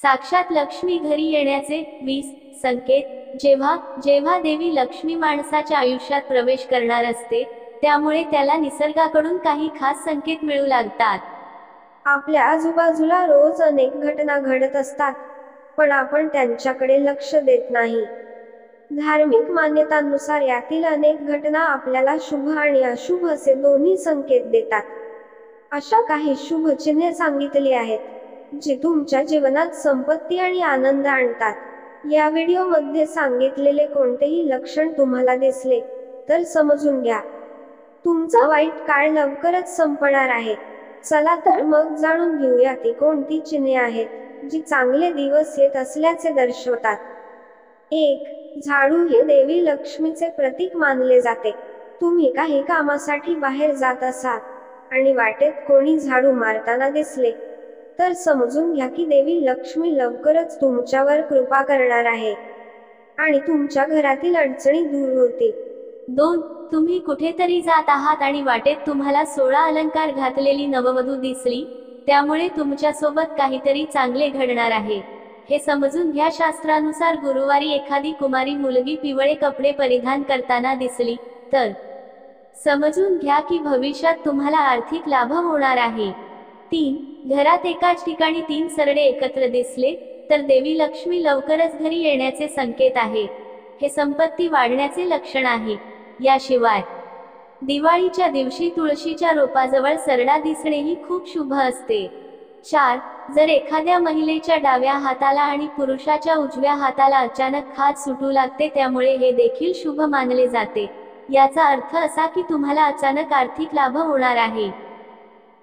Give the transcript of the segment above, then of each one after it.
साक्षात लक्ष्मी घरी येण्याचे 20 संकेत. जेव्हा जेव्हा देवी लक्ष्मी माणसाच्या आयुष्यात प्रवेश करणार असते, त्यामुळे त्याला निसर्गाकडून काही खास संकेत मिळू लागतात. आपल्या आजूबाजूला रोज अनेक घटना घडत असतात, पण आपण त्यांच्याकडे लक्ष देत नाही. धार्मिक मान्यतांनुसार यातील अनेक घटना आपल्याला शुभ आणि अशुभ असे दोन्ही संकेत देतात. अशा काही शुभ चिन्हे सांगितली आहेत, जी तुमच्या जीवनात संपत्ती आणि आनंद आणतात. या व्हिडिओमध्ये सांगितलेले कोणतेही लक्षण तुम्हाला दिसले तर समजून घ्या, तुमचा वाईट काळ लवकरच संपणार आहे. चला तर मग जाणून घेऊया ती कोणती चिन्हे आहेत जी चांगले दिवस येत असल्याचे दर्शवतात. 1. झाडू हे देवी लक्ष्मीचे प्रतीक मानले जाते. तुम्ही काही कामासाठी बाहेर जात असाल आणि वाटेत कोणी झाडू मारताना दिसले, तर समजून घ्या की देवी लक्ष्मी लवकरच तुमच्यावर कृपा करणार आहे आणि तुमच्या घरातील अडचणी दूर होतील. 2. तुम्ही कुठेतरी जात आहात आणि वाटेत तुम्हाला 16 अलंकार घातलेली नववधू दिसली, त्यामुळे तुमच्यासोबत काहीतरी चांगले घडणार आहे. हे समजून घ्या. शास्त्रानुसार गुरुवारी एखादी कुमारी मुलगी पिवळे कपडे परिधान करताना दिसली, तर समजून घ्या की भविष्यात तुम्हाला आर्थिक लाभ होणार आहे. 3. घरात एकाच ठिकाणी 3 सरडे एकत्र दिसले, तर देवी लक्ष्मी लवकरच घरी येण्याचे संकेत आहे. हे संपत्ती वाढण्याचे लक्षण आहे. याशिवाय दिवाळीच्या दिवशी तुळशीच्या रोपाजवळ सरडा दिसणेही खूप शुभ असते. 4. जर एखाद्या महिलेच्या डाव्या हाताला आणि पुरुषाच्या उजव्या हाताला अचानक हात सुटू लागते, त्यामुळे हे देखील शुभ मानले जाते. याचा अर्थ असा की तुम्हाला अचानक आर्थिक लाभ होणार आहे.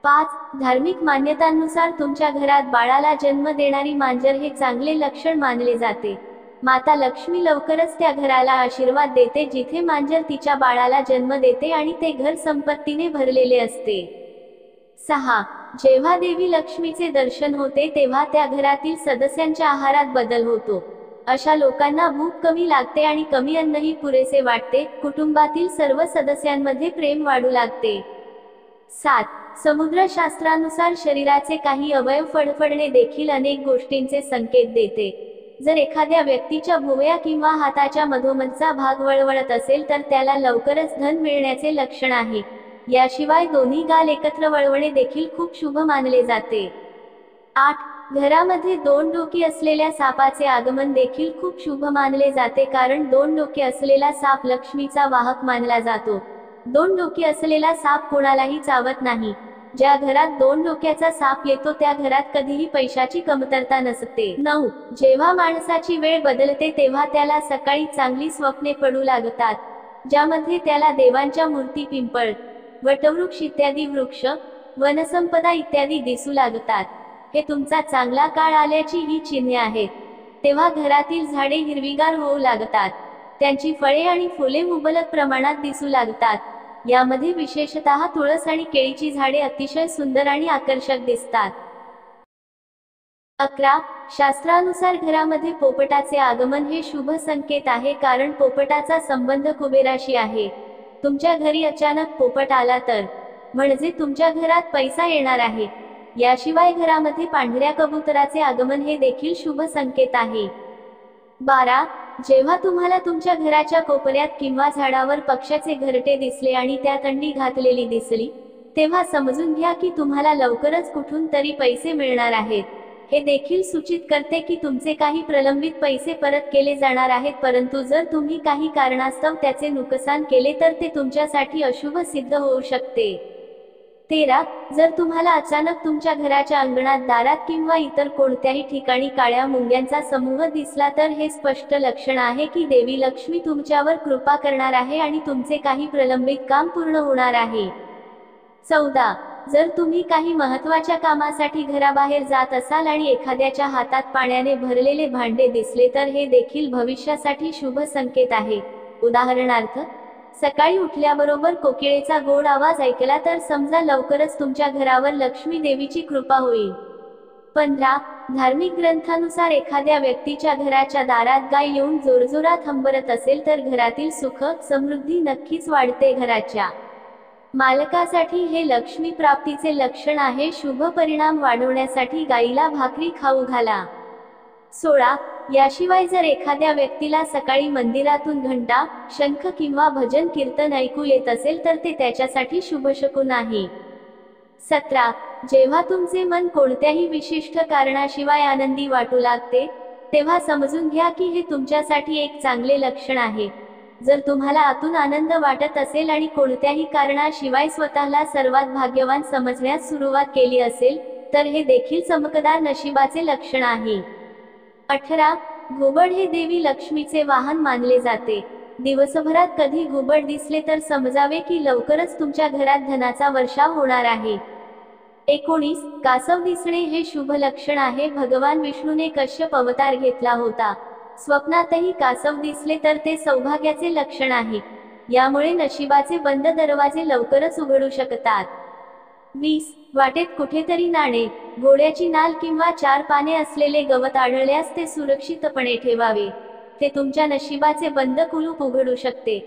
5. धार्मिक मान्यतांनुसार तुमच्या घरात बाळाला जन्म देणारी मांजर हे चांगले लक्षण मानले जाते. माता लक्ष्मी लवकरच त्या घराला आशीर्वाद देते जिथे मांजर तिच्या बाळाला जन्म देते आणि ते घर संपत्तीने भरलेले असते. 6. जेव्हा देवी लक्ष्मीचे दर्शन होते तेव्हा त्या घरातील सदस्यांच्या आहारात बदल होतो. अशा लोकांना भूक कमी लागते आणि कमी अन्नही पुरेसे वाटते. कुटुंबातील सर्व सदस्यांमध्ये प्रेम वाढू लागते. 7. समुद्रशास्त्रानुसार शरीराचे काही अवयव फडफडणे देखील अनेक गोष्टींचे संकेत देते. जर एखाद्या व्यक्तीच्या भुवया किंवा हाताच्या मधोमधचा भाग वळवळत असेल, तर त्याला लवकरच धन मिळण्याचे लक्षण आहे. याशिवाय दोन्ही गाल एकत्र वळवणे देखील खूप शुभ मानले जाते. 8. घरामध्ये 2 डोकी असलेल्या सापाचे आगमन देखील खूप शुभ मानले जाते, कारण 2 डोके असलेला साप लक्ष्मीचा वाहक मानला जातो. 2 डोके असलेला साप कोणालाही चावत नाही. ज्या घरात 2 डोक्याचा साप येतो त्या घरात कधीही पैशाची कमतरता नसते. 9. जेव्हा माणसाची वेळ बदलते तेव्हा त्याला सकाळी चांगली स्वप्ने पडू लागतात, ज्यामध्ये त्याला देवांच्या मूर्ती, पिंपळ, वटवृक्ष इत्यादी वृक्ष, वनसंपदा इत्यादी दिसू लागतात. हे तुमचा चांगला काळ आल्याची ही चिन्हे आहेत. तेव्हा घरातील झाडे हिरवीगार होऊ लागतात, त्यांची फळे आणि फुले मुबलक प्रमाणात दिसू लागतात. यामध्ये विशेषतः तुळस आणि केळीची झाडे अतिशय सुंदर आणि आकर्षक दिसतात. 11. शास्त्रानुसार घरामध्ये पोपटाचे आगमन हे शुभ संकेत आहे, कारण पोपटाचा संबंध कुबेराशी आहे. तुमच्या घरी अचानक पोपट आला तर म्हणजे तुमच्या घरात पैसा येणार आहे. याशिवाय घरामध्ये पांढऱ्या कबुतराचे आगमन हे देखील शुभ संकेत आहे. 12. जेव्हा तुम्हाला तुमच्या घराच्या कोपऱ्यात किंवा झाडावर पक्ष्याचे घरटे दिसले आणि त्यात अंडी घातलेली दिसली, तेव्हा समजून घ्या की तुम्हाला लवकरच कुठून तरी पैसे मिळणार आहेत. हे देखील सूचित करते की तुमचे काही प्रलंबित पैसे परत केले जाणार आहेत, परंतु जर तुम्ही काही कारणास्तव त्याचे नुकसान केले तर ते तुमच्यासाठी अशुभ सिद्ध होऊ शकते. 13. जर तुम्हाला अचानक तुमच्या घराच्या अंगणात, दारात किंवा इतर कोणत्याही ठिकाणी काळ्या मुंग्यांचा समूह दिसला, तर हे स्पष्ट लक्षण आहे की देवी लक्ष्मी तुमच्यावर कृपा करणार आहे आणि तुमचे काही प्रलंबित काम पूर्ण होणार आहे. 14. जर तुम्ही काही महत्त्वाच्या कामासाठी घराबाहेर जात असाल आणि एखाद्याच्या हातात पाण्याने भरलेले भांडे दिसले, तर हे देखील भविष्यासाठी शुभ संकेत आहे. उदाहरणार्थ, सकाळी उठल्याबरोबर कोकिळेचा गोड आवाज ऐकला तर समजा लवकरच तुमच्या घरावर लक्ष्मी देवीची कृपा होईल. 15. धार्मिक ग्रंथानुसार एखाद्या व्यक्तीच्या घराच्या दारात गाय येऊन जोरजोरात हंबरत असेल, तर घरातील सुख, समृद्धी नक्कीच वाढते. घराच्या मालकासाठी हे लक्ष्मी प्राप्तीचे लक्षण आहे. शुभ परिणाम वाढवण्यासाठी गाईला भाकरी खाऊ घाला. 16. याशिवाय जर एखाद्या व्यक्तीला सकाळी मंदिरातून घंटा, शंख किंवा भजन कीर्तन ऐकू येत असेल तर ते त्याच्यासाठी शुभशकुन आहे. 17. जेव्हा तुमचे मन कोणत्याही विशिष्ट कारणाशिवाय आनंदी वाटू लागते, तेव्हा समजून घ्या की हे तुमच्यासाठी एक चांगले लक्षण आहे. जर तुम्हाला आतून आनंद वाटत असेल आणि कोणत्याही कारणाशिवाय स्वतःला सर्वात भाग्यवान समजण्यास सुरुवात केली असेल, तर हे देखील चमकदार नशिबाचे लक्षण आहे. 18. घुबड हे देवी लक्ष्मीचे वाहन मानले जाते. दिवसभरात कधी घुबड दिसले तर समजावे की लवकरच तुमच्या घरात धनाचा वर्षाव होणार आहे. 19. कासव दिसणे हे शुभ लक्षण आहे. भगवान विष्णूने कश्यप अवतार घेतला होता. स्वप्नातही कासव दिसले तर ते सौभाग्याचे लक्षण आहे. यामुळे नशिबाचे बंद दरवाजे लवकरच उघडू शकतात. 20. वाटेत कुठेतरी नाणे, घोड्याची नाल किंवा 4 पाने असलेले गवत आढळल्यास ते सुरक्षितपणे ठेवावे. ते तुमच्या नशिबाचे बंद कुलूप उघडू शकते.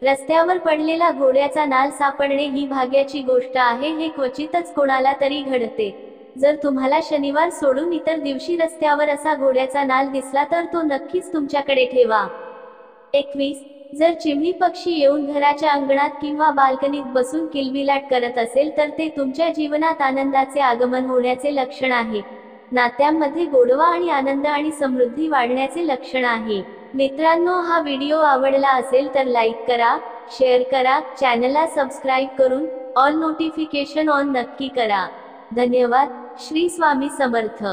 रस्त्यावर पडलेला घोड्याचा नाल सापडणे ही भाग्याची गोष्ट आहे. हे क्वचितच कोणाला तरी घडते. जर तुम्हाला शनिवार सोडून इतर दिवशी रस्त्यावर असा घोड्याचा नाल दिसला तर तो नक्कीच तुमच्याकडे ठेवा. 21. जर चिमणी पक्षी येऊन घराच्या अंगणात किंवा बाल्कनीत बसून किलबिलाट करत असेल तर ते तुमच्या जीवनात आनंदाचे आगमन होण्याचे लक्षण आहे. नात्यांमध्ये गोडवा आणि आनंद आणि समृद्धी वाढण्याचे लक्षण आहे. मित्रांनो, हा व्हिडिओ आवडला असेल तर लाईक करा, शेअर करा, चॅनलला सबस्क्राईब करून ऑल नोटिफिकेशन ऑन नक्की करा. धन्यवाद. श्री स्वामी समर्थ.